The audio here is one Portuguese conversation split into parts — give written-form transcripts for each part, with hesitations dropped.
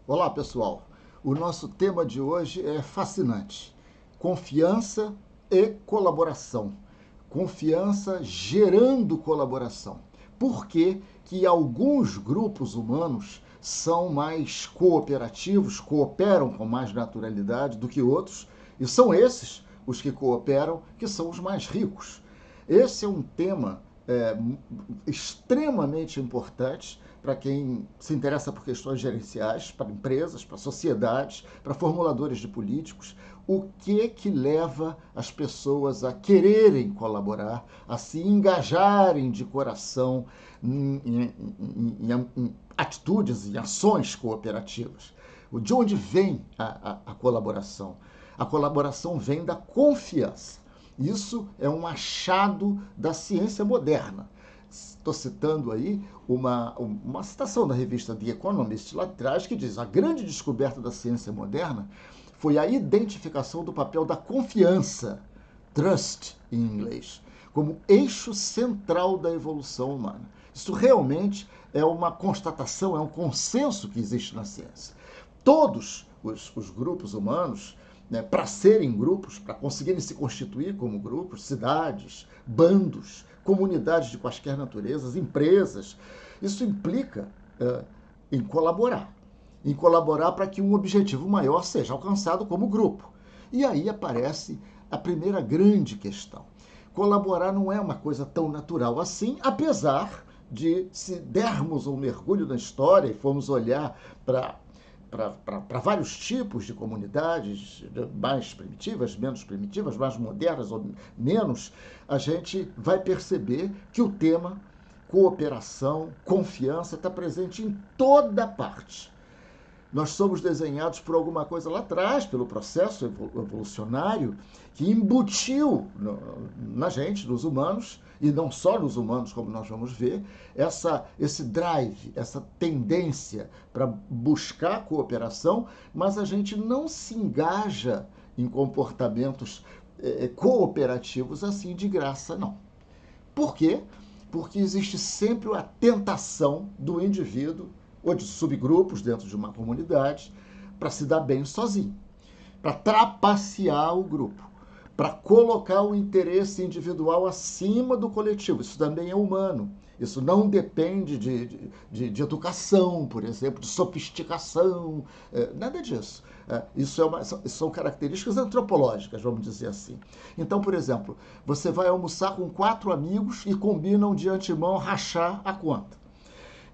Olá, pessoal. O nosso tema de hoje é fascinante: confiança e colaboração. Confiança gerando colaboração. Por que que alguns grupos humanos são mais cooperativos, cooperam com mais naturalidade do que outros, e são esses os que cooperam que são os mais ricos? Esse é um tema extremamente importante para quem se interessa por questões gerenciais, para empresas, para sociedades, para formuladores de políticos. O que leva as pessoas a quererem colaborar, a se engajarem de coração em atitudes e ações cooperativas? De onde vem a colaboração? A colaboração vem da confiança. Isso é um achado da ciência moderna. Estou citando aí uma citação da revista The Economist lá atrás, que diz: a grande descoberta da ciência moderna foi a identificação do papel da confiança, trust em inglês, como eixo central da evolução humana. Isso realmente é uma constatação, é um consenso que existe na ciência. Todos os grupos humanos, né, para serem grupos, para conseguirem se constituir como grupos, cidades, bandos, comunidades de quaisquer naturezas, empresas, isso implica em colaborar para que um objetivo maior seja alcançado como grupo. E aí aparece a primeira grande questão. Colaborar não é uma coisa tão natural assim, apesar de, se dermos um mergulho na história e formos olhar para vários tipos de comunidades, mais primitivas, menos primitivas, mais modernas ou menos, a gente vai perceber que o tema cooperação, confiança está presente em toda parte. Nós somos desenhados por alguma coisa lá atrás, pelo processo evolucionário, que embutiu na gente, nos humanos, e não só nos humanos, como nós vamos ver, esse drive, essa tendência para buscar cooperação, mas a gente não se engaja em comportamentos cooperativos assim de graça, não. Por quê? Porque existe sempre a tentação do indivíduo ou de subgrupos dentro de uma comunidade para se dar bem sozinho, para trapacear o grupo, para colocar o interesse individual acima do coletivo. Isso também é humano. Isso não depende de educação, por exemplo, de sofisticação, nada disso. Isso são características antropológicas, vamos dizer assim. Então, por exemplo, você vai almoçar com 4 amigos e combinam de antemão rachar a conta.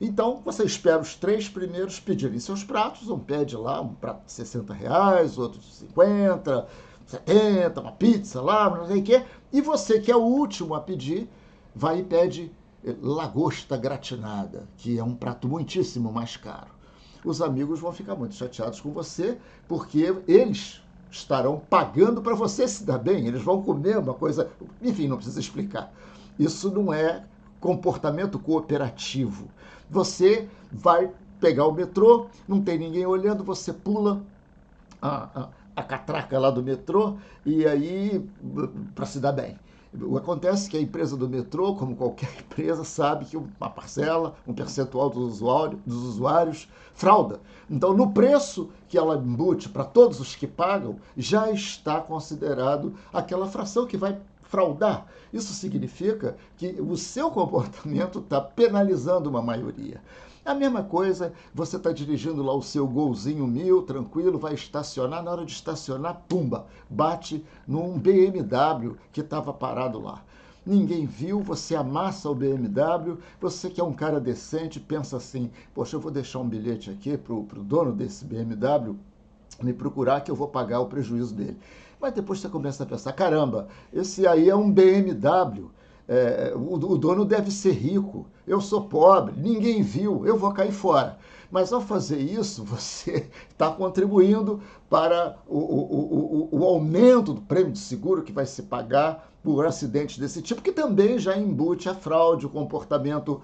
Então, você espera os 3 primeiros pedirem seus pratos. Um pede lá um prato de R$ 60, outro de 50, 70, uma pizza lá, não sei o quê. E você, que é o último a pedir, vai e pede lagosta gratinada, que é um prato muitíssimo mais caro. Os amigos vão ficar muito chateados com você, porque eles estarão pagando para você se dar bem. Eles vão comer uma coisa... Enfim, não precisa explicar. Isso não é comportamento cooperativo. Você vai pegar o metrô, não tem ninguém olhando, você pula a catraca lá do metrô e aí para se dar bem. Acontece que a empresa do metrô, como qualquer empresa, sabe que uma parcela, um percentual dos usuários frauda. Então, no preço que ela embute para todos os que pagam, já está considerado aquela fração que vai fraudar. Isso significa que o seu comportamento está penalizando uma maioria. A mesma coisa, você está dirigindo lá o seu golzinho 1000, tranquilo, vai estacionar, na hora de estacionar, pumba, bate num BMW que estava parado lá. Ninguém viu, você amassa o BMW, você que é um cara decente, pensa assim, poxa, eu vou deixar um bilhete aqui para o dono desse BMW me procurar que eu vou pagar o prejuízo dele. Mas depois você começa a pensar, caramba, esse aí é um BMW, o dono deve ser rico, eu sou pobre, ninguém viu, eu vou cair fora. Mas ao fazer isso, você está contribuindo para o aumento do prêmio de seguro que vai se pagar por acidentes desse tipo, que também já embute a fraude, o comportamento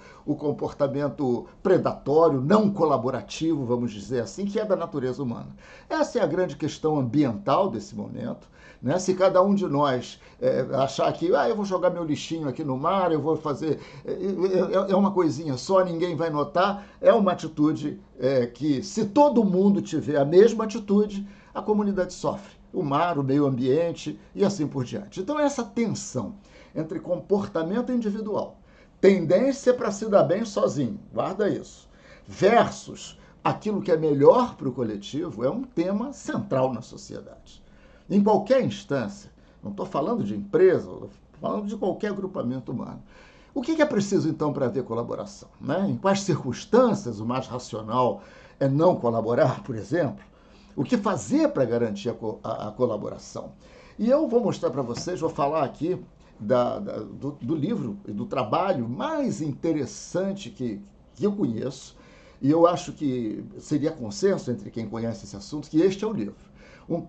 predatório, não colaborativo, vamos dizer assim, que é da natureza humana. Essa é a grande questão ambiental desse momento. Né? Se cada um de nós achar que eu vou jogar meu lixinho aqui no mar, eu vou fazer... É uma coisinha só, ninguém vai notar, é uma atitude que, se todo mundo tiver a mesma atitude, a comunidade sofre. O mar, o meio ambiente e assim por diante. Então, essa tensão entre comportamento individual, tendência para se dar bem sozinho, guarda isso, versus aquilo que é melhor para o coletivo, é um tema central na sociedade. Em qualquer instância, não estou falando de empresa, estou falando de qualquer agrupamento humano. O que é preciso, então, para haver colaboração? Né? Em quais circunstâncias o mais racional é não colaborar, por exemplo? O que fazer para garantir a colaboração? E eu vou mostrar para vocês, vou falar aqui do livro e do trabalho mais interessante que eu conheço, e eu acho que seria consenso entre quem conhece esse assunto, que este é o livro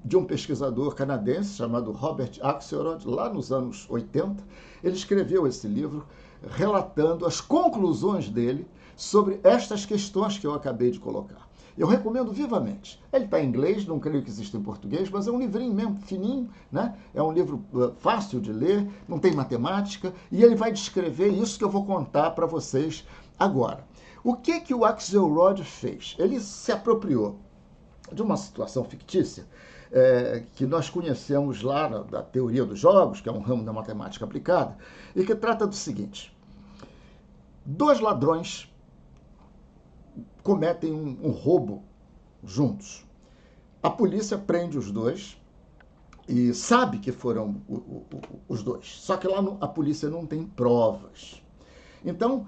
de um pesquisador canadense chamado Robert Axelrod, lá nos anos 80. Ele escreveu esse livro relatando as conclusões dele sobre estas questões que eu acabei de colocar. Eu recomendo vivamente. Ele está em inglês, não creio que exista em português, mas é um livrinho mesmo, fininho, né? É um livro fácil de ler, não tem matemática, e ele vai descrever isso que eu vou contar para vocês agora. O que o Axelrod fez? Ele se apropriou de uma situação fictícia que nós conhecemos lá da teoria dos jogos, que é um ramo da matemática aplicada, e que trata do seguinte: dois ladrões cometem um roubo juntos. A polícia prende os dois e sabe que foram os dois. Só que lá a polícia não tem provas. Então,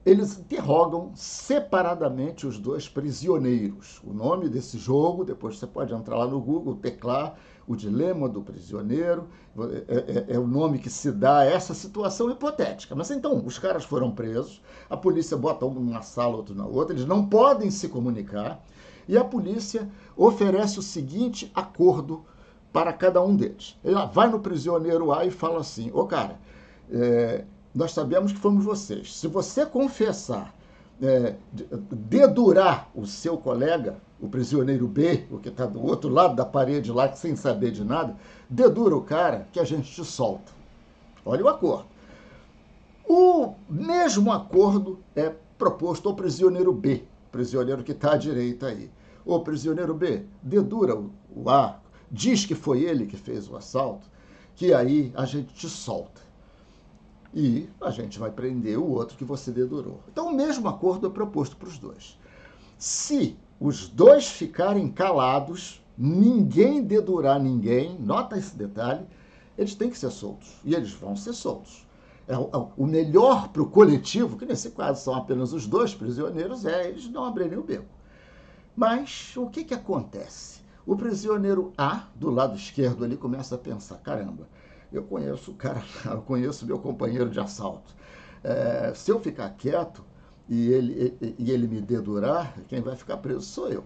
eles interrogam separadamente os dois prisioneiros. O nome desse jogo, depois você pode entrar lá no Google, teclar o dilema do prisioneiro, é o nome que se dá a essa situação hipotética. Mas então, os caras foram presos, a polícia bota um numa sala, outro na outra, eles não podem se comunicar, e a polícia oferece o seguinte acordo para cada um deles. Ela vai no prisioneiro A e fala assim: ô cara, nós sabemos que fomos vocês. Se você confessar, dedurar o seu colega, o prisioneiro B, o que está do outro lado da parede lá, sem saber de nada, dedura o cara que a gente te solta. Olha o acordo. O mesmo acordo é proposto ao prisioneiro B, prisioneiro que está à direita aí. O prisioneiro B, dedura o A, diz que foi ele que fez o assalto, que aí a gente te solta. E a gente vai prender o outro que você dedurou. Então, o mesmo acordo é proposto para os dois. Se os dois ficarem calados, ninguém dedurar ninguém, nota esse detalhe, eles têm que ser soltos. E eles vão ser soltos. O melhor para o coletivo, que nesse caso são apenas os dois prisioneiros, eles não abrirem o beco. Mas o que acontece? O prisioneiro A, do lado esquerdo ali, começa a pensar: caramba, eu conheço o cara, eu conheço meu companheiro de assalto. Se eu ficar quieto e ele me dedurar, quem vai ficar preso sou eu.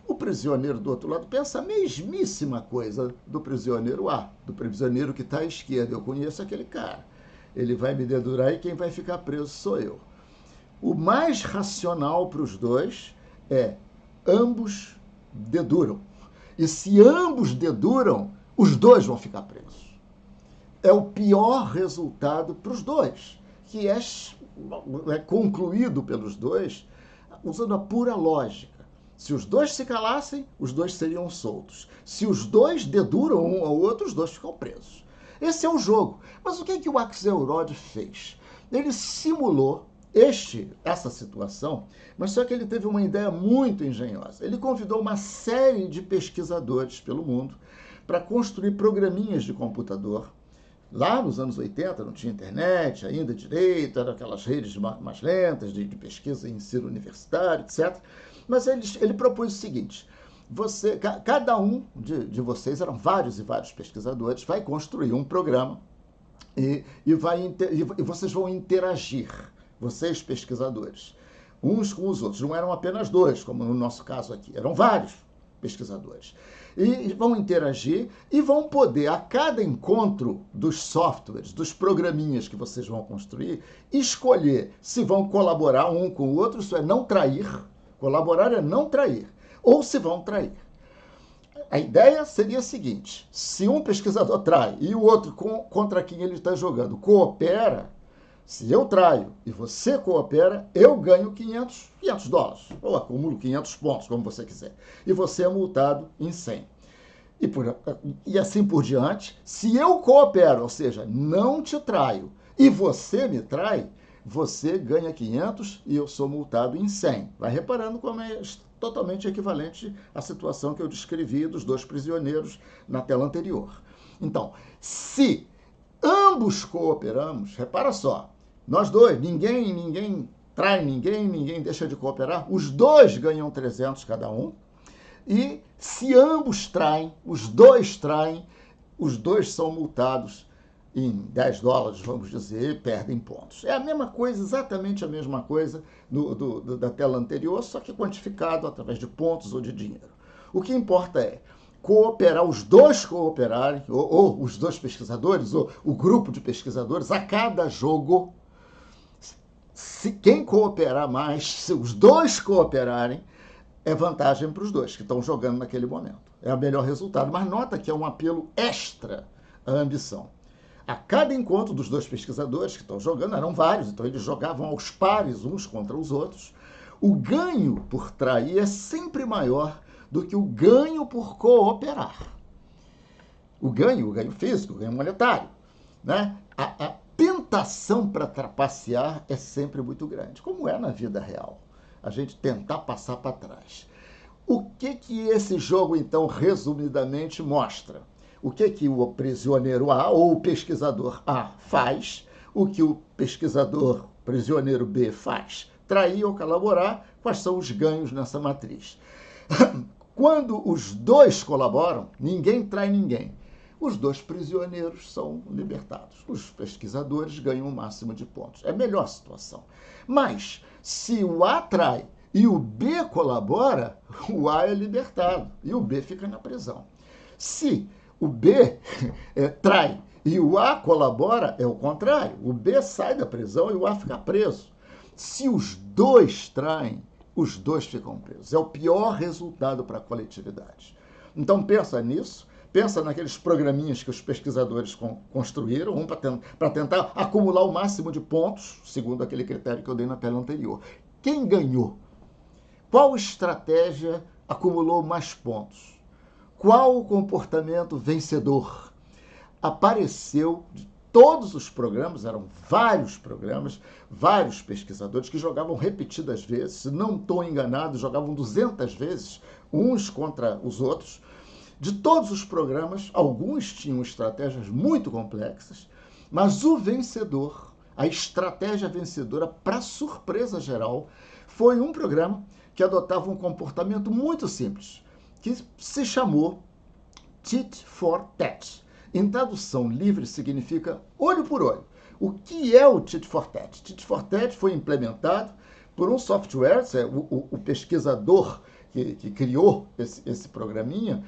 O prisioneiro do outro lado pensa a mesmíssima coisa do prisioneiro A, do prisioneiro que está à esquerda. Eu conheço aquele cara. Ele vai me dedurar e quem vai ficar preso sou eu. O mais racional para os dois é: ambos deduram. E se ambos deduram, os dois vão ficar presos. É o pior resultado para os dois, que é concluído pelos dois usando a pura lógica. Se os dois se calassem, os dois seriam soltos. Se os dois deduram um ao outro, os dois ficam presos. Esse é o jogo. Mas o que o Axelrod fez? Ele simulou essa situação, mas só que ele teve uma ideia muito engenhosa. Ele convidou uma série de pesquisadores pelo mundo para construir programinhas de computador. Lá nos anos 80 não tinha internet ainda direito, eram aquelas redes mais lentas de pesquisa em ensino universitário, etc. Mas ele propôs o seguinte: cada um de vocês, eram vários e vários pesquisadores, vai construir um programa e vocês vão interagir, vocês pesquisadores, uns com os outros. Não eram apenas dois, como no nosso caso aqui, eram vários pesquisadores. E vão interagir e vão poder, a cada encontro dos softwares, dos programinhas que vocês vão construir, escolher se vão colaborar um com o outro, isso é não trair. Colaborar é não trair. Ou se vão trair. A ideia seria a seguinte: se um pesquisador trai e o outro contra quem ele está jogando coopera, Se eu traio e você coopera, eu ganho $500, ou acumulo 500 pontos, como você quiser. E você é multado em 100. E assim por diante. Se eu coopero, ou seja, não te traio, e você me trai, você ganha 500 e eu sou multado em 100. Vai reparando como é totalmente equivalente à situação que eu descrevi dos dois prisioneiros na tela anterior. Então, se ambos cooperamos, repara só, nós dois, ninguém trai ninguém deixa de cooperar, os dois ganham 300 cada um, e se ambos traem, os dois são multados em $10, vamos dizer, perdem pontos. É a mesma coisa, exatamente a mesma coisa da tela anterior, só que quantificado através de pontos ou de dinheiro. O que importa é cooperar, os dois cooperarem, ou os dois pesquisadores, ou o grupo de pesquisadores, a cada jogo, se quem cooperar mais, se os dois cooperarem, é vantagem para os dois que estão jogando naquele momento. É o melhor resultado. Mas nota que é um apelo extra à ambição. A cada encontro dos dois pesquisadores que estão jogando, eram vários, então eles jogavam aos pares uns contra os outros, o ganho por trair é sempre maior do que o ganho por cooperar. O ganho físico, o ganho monetário. Né? A tentação para trapacear é sempre muito grande, como é na vida real. A gente tentar passar para trás. O que esse jogo, então, resumidamente mostra? O que o prisioneiro A ou o pesquisador A faz, o que o pesquisador prisioneiro B faz? Trair ou colaborar, quais são os ganhos nessa matriz? Quando os dois colaboram, ninguém trai ninguém. Os dois prisioneiros são libertados. Os pesquisadores ganham o máximo de pontos. É a melhor situação. Mas, se o A trai e o B colabora, o A é libertado e o B fica na prisão. Se o B trai e o A colabora, é o contrário. O B sai da prisão e o A fica preso. Se os dois traem, os dois ficam presos. É o pior resultado para a coletividade. Então pensa nisso. Pensa naqueles programinhas que os pesquisadores construíram, um para tentar acumular o máximo de pontos, segundo aquele critério que eu dei na tela anterior. Quem ganhou? Qual estratégia acumulou mais pontos? Qual o comportamento vencedor? Apareceu de todos os programas, eram vários programas, vários pesquisadores que jogavam repetidas vezes, se não estou enganado, jogavam 200 vezes, uns contra os outros. De todos os programas, alguns tinham estratégias muito complexas, mas o vencedor, a estratégia vencedora, para surpresa geral, foi um programa que adotava um comportamento muito simples, que se chamou Tit for Tat. Em tradução livre, significa olho por olho. O que é o Tit for Tat? Tit for Tat foi implementado por um software, o pesquisador que criou esse programinha,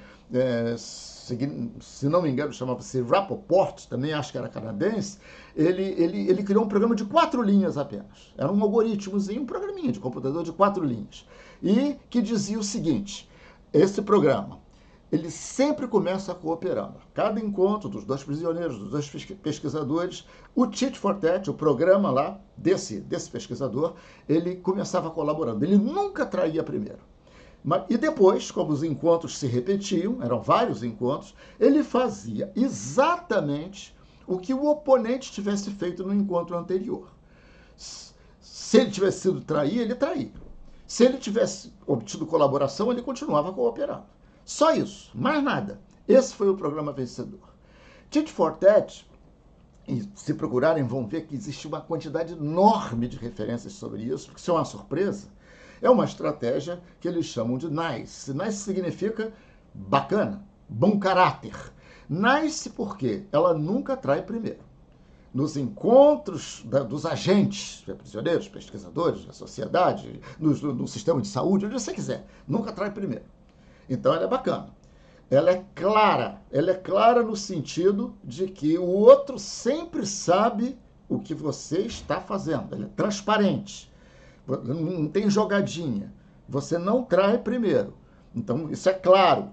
se não me engano, chamava-se Rappaport, também acho que era canadense. Ele criou um programa de 4 linhas apenas. Era um algoritmozinho, um programinha de computador de 4 linhas. E que dizia o seguinte: esse programa, ele sempre começa cooperando. Cada encontro dos dois prisioneiros, dos dois pesquisadores, o Tit for Tat, o programa lá desse pesquisador, ele começava colaborando. Ele nunca traía primeiro. E depois, como os encontros se repetiam, eram vários encontros, ele fazia exatamente o que o oponente tivesse feito no encontro anterior. Se ele tivesse sido trair, ele traía. Se ele tivesse obtido colaboração, ele continuava cooperando. Só isso, mais nada. Esse foi o programa vencedor. Tit for Tat, e se procurarem vão ver que existe uma quantidade enorme de referências sobre isso, porque isso é uma surpresa. É uma estratégia que eles chamam de nice. Nice significa bacana, bom caráter. Nice porque ela nunca trai primeiro. Nos encontros dos agentes, prisioneiros, pesquisadores, da sociedade, no sistema de saúde, onde você quiser, nunca trai primeiro. Então ela é bacana. Ela é clara no sentido de que o outro sempre sabe o que você está fazendo. Ela é transparente. Não tem jogadinha. Você não trai primeiro. Então, isso é claro.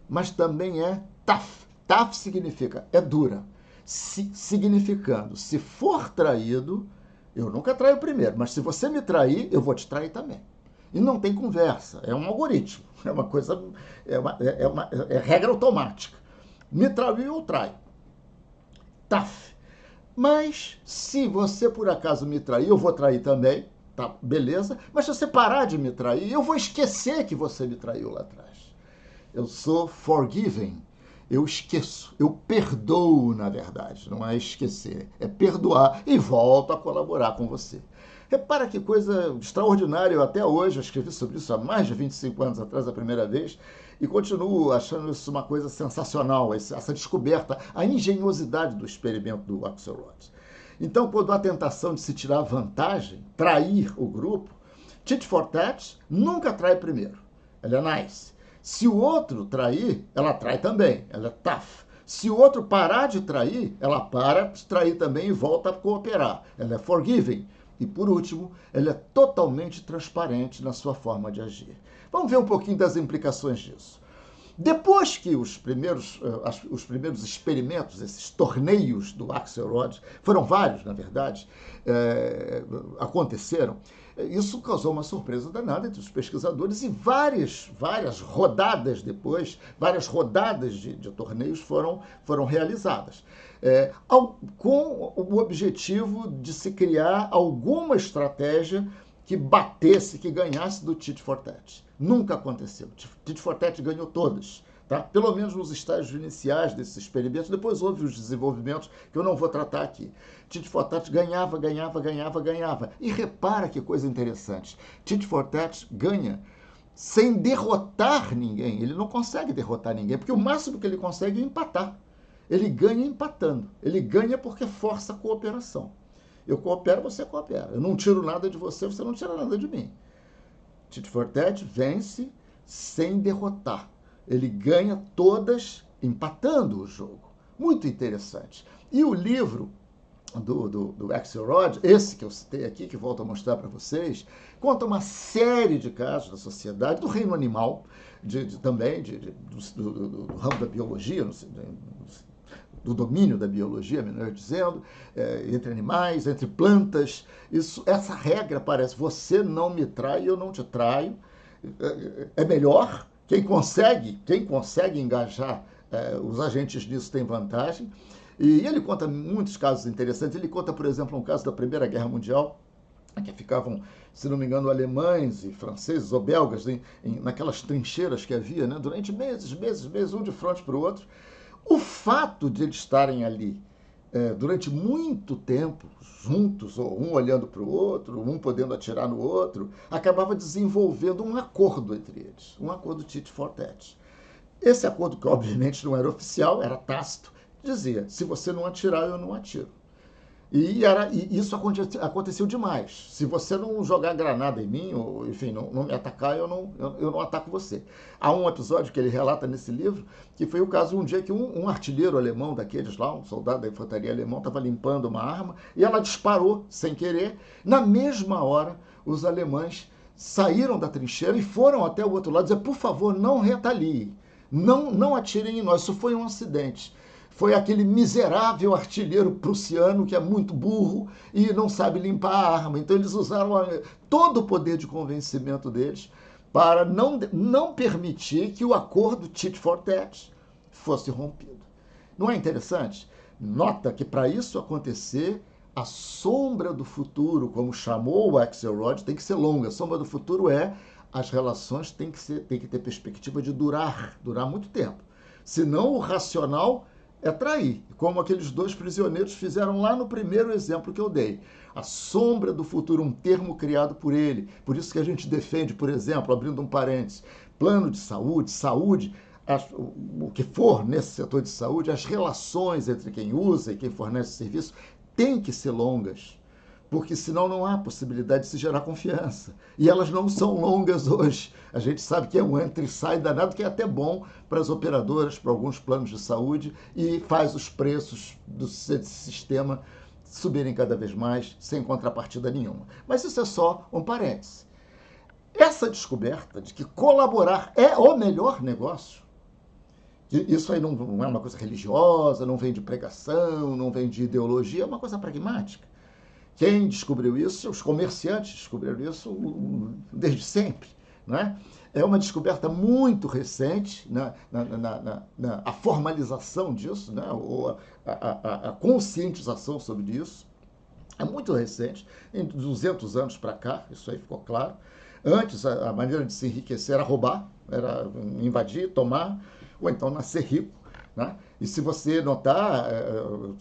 Mas também é tough. Tough significa é dura. Significando, se for traído, Eu nunca traio primeiro, mas se você me trair, eu vou te trair também. E não tem conversa, é um algoritmo, é uma coisa, é regra automática. Me traiu, eu traio. Taf. Mas se você por acaso me trair, eu vou trair também, tá? Beleza? Mas se você parar de me trair, eu vou esquecer que você me traiu lá atrás. Eu sou forgiving. Eu esqueço, eu perdoo, na verdade, não é esquecer, é perdoar e volto a colaborar com você. Repara que coisa extraordinária, eu até hoje, eu escrevi sobre isso há mais de 25 anos atrás, a primeira vez, e continuo achando isso uma coisa sensacional, essa descoberta, a engenhosidade do experimento do Axelrod. Então, quando há tentação de se tirar vantagem, trair o grupo, tit for tat nunca trai primeiro, ela é nice. Se o outro trair, ela trai também, ela é tough. Se o outro parar de trair, ela para de trair também e volta a cooperar, ela é forgiving. E, por último, ela é totalmente transparente na sua forma de agir. Vamos ver um pouquinho das implicações disso. Depois que os primeiros experimentos, esses torneios do Axelrod, foram vários, na verdade, aconteceram, isso causou uma surpresa danada entre os pesquisadores e várias rodadas depois, várias rodadas de torneios foram realizadas. Com o objetivo de se criar alguma estratégia que batesse, que ganhasse do tit for tat. Nunca aconteceu. Tit for tat ganhou todas. Tá? Pelo menos nos estágios iniciais desses experimentos. Depois houve os desenvolvimentos que eu não vou tratar aqui. Tit for tat ganhava. E repara que coisa interessante. Tit for tat ganha sem derrotar ninguém. Ele não consegue derrotar ninguém, porque o máximo que ele consegue é empatar. Ele ganha empatando. Ele ganha porque força a cooperação. Eu coopero, você coopera. Eu não tiro nada de você, você não tira nada de mim. Tit for tat vence sem derrotar. Ele ganha todas empatando o jogo. Muito interessante. E o livro do Axelrod, esse que eu citei aqui, que volto a mostrar para vocês, conta uma série de casos da sociedade, do reino animal, também do ramo da biologia, do domínio da biologia, melhor dizendo, entre animais, entre plantas. Essa regra parece, você não me trai, eu não te traio. É melhor. Quem consegue engajar os agentes nisso tem vantagem. E ele conta muitos casos interessantes. Ele conta, por exemplo, um caso da Primeira Guerra Mundial, que ficavam, se não me engano, alemães e franceses ou belgas naquelas trincheiras que havia, né, durante meses, um de frente para o outro. O fato de eles estarem ali durante muito tempo, juntos, ou um olhando para o outro, um podendo atirar no outro, acabava desenvolvendo um acordo entre eles, um acordo tit for tat. Esse acordo, que obviamente não era oficial, era tácito, dizia, se você não atirar, eu não atiro. E isso aconteceu demais. Se você não jogar granada em mim, ou enfim, não me atacar, eu não ataco você. Há um episódio que ele relata nesse livro, que foi o caso um dia que um artilheiro alemão daqueles lá, um soldado da infantaria alemão, estava limpando uma arma e ela disparou sem querer. Na mesma hora, os alemães saíram da trincheira e foram até o outro lado dizer, por favor, não retaliem, não atirem em nós, isso foi um acidente. Foi aquele miserável artilheiro prussiano que é muito burro e não sabe limpar a arma. Então eles usaram todo o poder de convencimento deles para não permitir que o acordo tit for tat fosse rompido. Não é interessante? Nota que para isso acontecer, a sombra do futuro, como chamou o Axelrod, tem que ser longa. A sombra do futuro as relações têm que ter perspectiva de durar muito tempo. Senão o racional é trair, como aqueles dois prisioneiros fizeram lá no primeiro exemplo que eu dei. A sombra do futuro, um termo criado por ele. Por isso que a gente defende, por exemplo, abrindo um parênteses, plano de saúde, o que for nesse setor de saúde, as relações entre quem usa e quem fornece o serviço têm que ser longas, porque senão não há possibilidade de se gerar confiança. E elas não são longas hoje. A gente sabe que é um entra e sai danado, que é até bom para as operadoras, para alguns planos de saúde, e faz os preços desse sistema subirem cada vez mais, sem contrapartida nenhuma. Mas isso é só um parêntese. Essa descoberta de que colaborar é o melhor negócio, isso aí não é uma coisa religiosa, não vem de pregação, não vem de ideologia, é uma coisa pragmática. Quem descobriu isso? Os comerciantes descobriram isso desde sempre, né? É uma descoberta muito recente, né? A formalização disso, né? Ou a conscientização sobre isso. É muito recente, em 200 anos para cá, isso aí ficou claro. Antes, a maneira de se enriquecer era roubar, era invadir, tomar, ou então nascer rico. Né? E se você notar,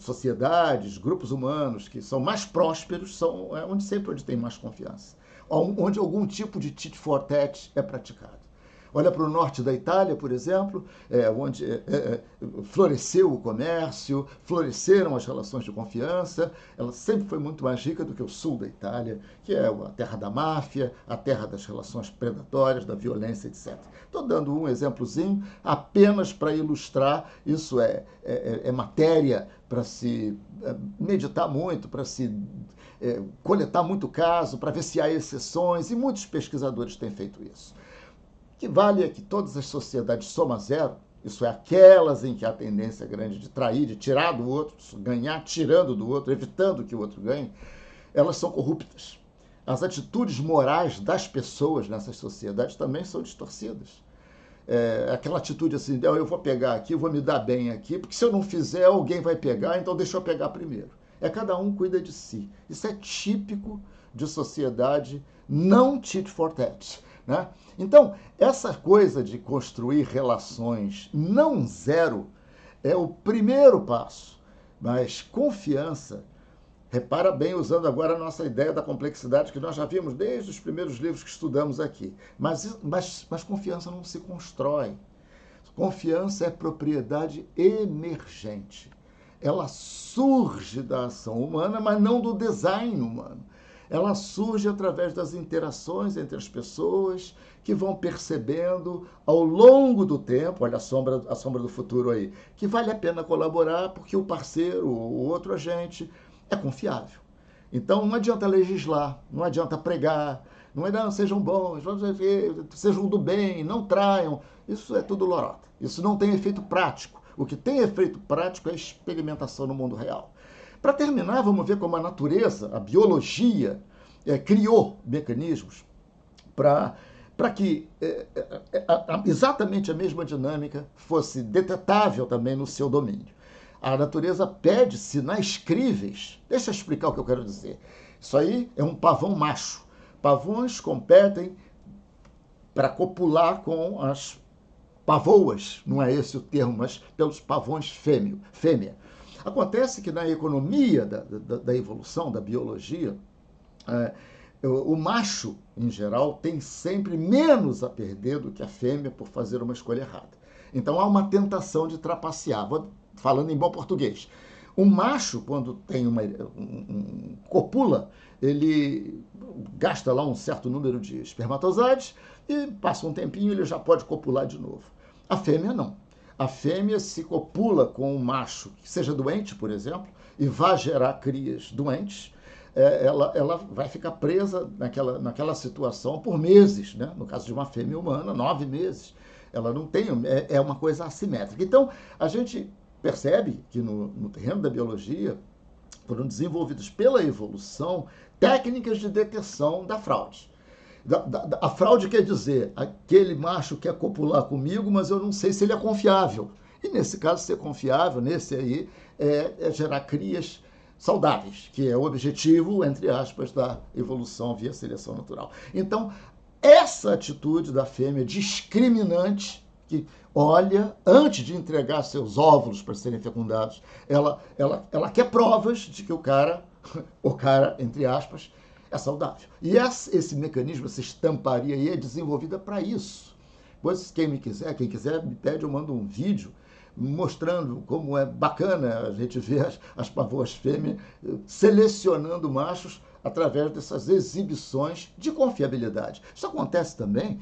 sociedades, grupos humanos que são mais prósperos são sempre onde tem mais confiança, onde algum tipo de tit for tat é praticado. Olha para o norte da Itália, por exemplo, onde floresceu o comércio, floresceram as relações de confiança. Ela sempre foi muito mais rica do que o sul da Itália, que é a terra da máfia, a terra das relações predatórias, da violência, etc. Estou dando um exemplozinho apenas para ilustrar. Isso é matéria para se meditar muito, para se coletar muito caso, para ver se há exceções, e muitos pesquisadores têm feito isso. O que vale é que todas as sociedades soma zero, isso é, aquelas em que há a tendência grande de trair, de tirar do outro, ganhar tirando do outro, evitando que o outro ganhe, elas são corruptas. As atitudes morais das pessoas nessas sociedades também são distorcidas. Aquela atitude assim, eu vou pegar aqui, eu vou me dar bem aqui, porque se eu não fizer, alguém vai pegar, então deixa eu pegar primeiro. Cada um cuida de si. Isso é típico de sociedade não tit for tat. Né? Então, essa coisa de construir relações não zero é o primeiro passo, mas confiança, repara bem, usando agora a nossa ideia da complexidade que nós já vimos desde os primeiros livros que estudamos aqui, mas confiança não se constrói. Confiança é propriedade emergente. Ela surge da ação humana, mas não do design humano. Ela surge através das interações entre as pessoas que vão percebendo ao longo do tempo, olha a sombra do futuro aí, que vale a pena colaborar porque o parceiro, o outro agente, é confiável. Então não adianta legislar, não adianta pregar, não é não, sejam bons, sejam do bem, não traiam. Isso é tudo lorota. Isso não tem efeito prático. O que tem efeito prático é a experimentação no mundo real. Para terminar, vamos ver como a natureza, a biologia, criou mecanismos para que exatamente a mesma dinâmica fosse detetável também no seu domínio. A natureza pede sinais críveis. Deixa eu explicar o que eu quero dizer. Isso aí é um pavão macho. Pavões competem para copular com as pavoas, não é esse o termo, mas pelos pavões fêmea. Acontece que na economia da evolução, da biologia, o macho, em geral, tem sempre menos a perder do que a fêmea por fazer uma escolha errada. Então há uma tentação de trapacear. Falando em bom português, o macho, quando tem copula, ele gasta lá um certo número de espermatozoides e passa um tempinho ele já pode copular de novo. A fêmea não. A fêmea se copula com um macho que seja doente, por exemplo, e vá gerar crias doentes, ela vai ficar presa naquela situação por meses, né? No caso de uma fêmea humana, 9 meses. Ela não tem, é uma coisa assimétrica. Então, a gente percebe que no terreno da biologia foram desenvolvidas pela evolução técnicas de detecção da fraude. A fraude quer dizer, aquele macho quer copular comigo, mas eu não sei se ele é confiável. E nesse caso, ser confiável, nesse aí, é gerar crias saudáveis, que é o objetivo, entre aspas, da evolução via seleção natural. Então, essa atitude da fêmea discriminante, que olha, antes de entregar seus óvulos para serem fecundados, ela quer provas de que o cara, entre aspas, é saudável. E esse mecanismo, essa estamparia aí é desenvolvida para isso. Pois quem quiser me pede, eu mando um vídeo mostrando como é bacana a gente ver as pavoas fêmeas selecionando machos através dessas exibições de confiabilidade. Isso acontece também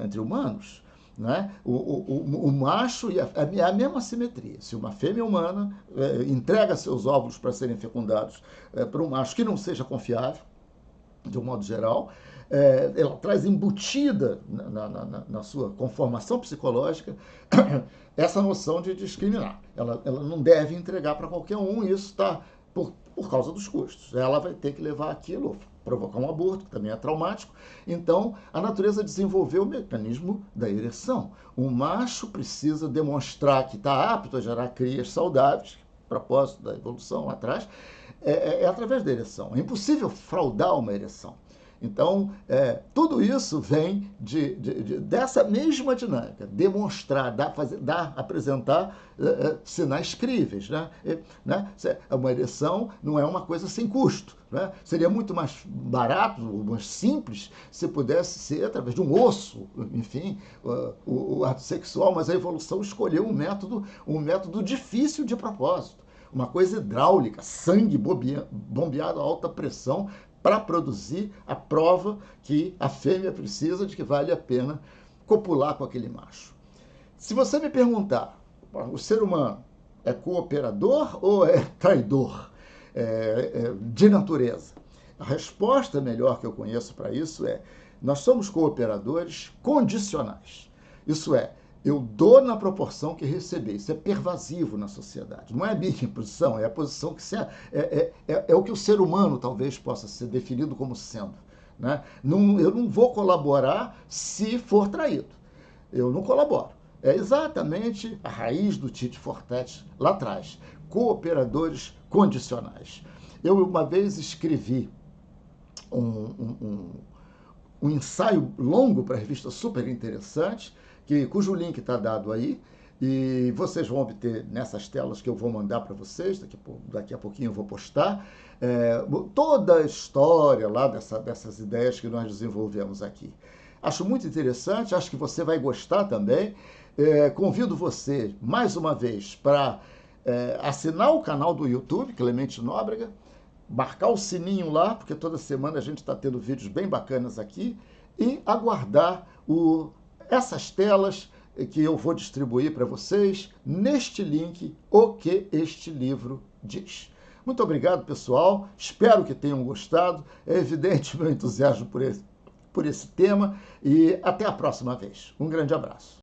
entre humanos. Né? O macho é a mesma simetria. Se uma fêmea humana entrega seus óvulos para serem fecundados para um macho que não seja confiável, de um modo geral, ela traz embutida na sua conformação psicológica essa noção de discriminar. Ela não deve entregar para qualquer um, e isso está por causa dos custos. Ela vai ter que levar aquilo, provocar um aborto, que também é traumático. Então, a natureza desenvolveu o mecanismo da ereção. O macho precisa demonstrar que está apto a gerar crias saudáveis, propósito da evolução lá atrás, é através da ereção. É impossível fraudar uma ereção. Então, tudo isso vem dessa mesma dinâmica, demonstrar, apresentar sinais críveis. Uma ereção não é uma coisa sem custo. Né? Seria muito mais barato, mais simples, se pudesse ser através de um osso, enfim, o ato sexual, mas a evolução escolheu um método difícil de propósito. Uma coisa hidráulica, sangue bombeado a alta pressão, para produzir a prova que a fêmea precisa de que vale a pena copular com aquele macho. Se você me perguntar, o ser humano é cooperador ou é traidor de natureza? A resposta melhor que eu conheço para isso é: nós somos cooperadores condicionais. Isso é, eu dou na proporção que receber. Isso é pervasivo na sociedade. Não é a minha posição, é a posição que é o que o ser humano talvez possa ser definido como sendo. Né? Eu não vou colaborar se for traído. Eu não colaboro. É exatamente a raiz do Tite Fortetti lá atrás. Cooperadores condicionais. Eu uma vez escrevi um ensaio longo para a revista super interessante, cujo link está dado aí, e vocês vão obter nessas telas que eu vou mandar para vocês, daqui a pouquinho eu vou postar, toda a história lá dessas ideias que nós desenvolvemos aqui. Acho muito interessante, acho que você vai gostar também. Convido você, mais uma vez, para assinar o canal do YouTube, Clemente Nóbrega, marcar o sininho lá, porque toda semana a gente está tendo vídeos bem bacanas aqui, e aguardar essas telas que eu vou distribuir para vocês neste link, O que este livro diz. Muito obrigado, pessoal. Espero que tenham gostado. É evidente meu entusiasmo por esse tema e até a próxima vez. Um grande abraço.